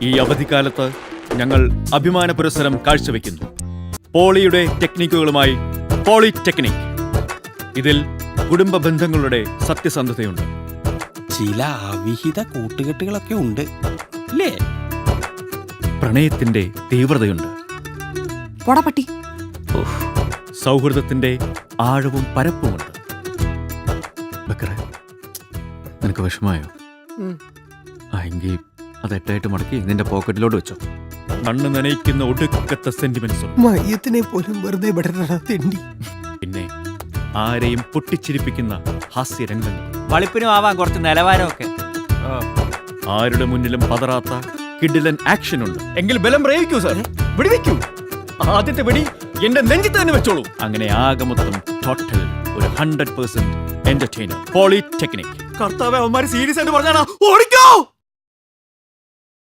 ഈ അവധിക്കാലത്ത് ഞങ്ങൾ അഭിമാന പുരസ്സരം കാഴ്ചവെക്കുന്നു. പോളിയുടെ ടെക്നിക്കുകളുമായി പോളിടെക്നിക്. ഇതിൽ കുടുംബ ബന്ധങ്ങളുടെ സത്യസന്ധതയുണ്ട്. ചില അവിഹിത കൂട്ടുകെട്ടുകളൊക്കെ ഉണ്ട് അല്ലേ? പ്രണയത്തിന്റെ തീവ്രതയുണ്ട്. പോടാപ്പട്ടി. സൗഹൃദത്തിന്റെ ആഴവും പരപ്പുമുണ്ട്. ബക്കറെ, നിനക്ക് വിഷമായോ? എങ്കിൽ അത് എട്ടായിട്ട് മടക്കി നിന്റെ പോക്കറ്റിലോട്ട് വെച്ചോ. മണ്ണ് നനയിക്കുന്ന ഒടുക്കത്തെ സെന്റിമെന്റ്സ് ഉണ്ട്. മയ്യത്തിനെ പോലും വെറുതെ വിടരണ്ടി. പിന്നെ ആരെയും പൊട്ടിച്ചിരിപ്പിക്കുന്ന ഹാസ്യരംഗങ്ങൾ. വളിപ്പിനും ആവാൻ കുറച്ച് നിലവാരമൊക്കെ. ആരുടെ മുന്നിലും പതറാത്ത കിടിലൻ ആക്ഷൻ ഉണ്ട്. എങ്കിൽ ബലം പ്രയോഗിക്കൂ സാർ, വെടിവെക്കൂ. ആദ്യത്തെ വെടി എന്റെ നെഞ്ചത്ത് തന്നെ വെച്ചോളൂ. അങ്ങനെ ആകെ മൊത്തം ടോട്ടൽ ഒരു 100% എന്റർടൈനർ. പോളിടെക്നിക്. കർത്താവേ, അവന്മാര് സീരിയസ് ആയിട്ട് പറഞ്ഞാടാ, ഓടിക്കോ.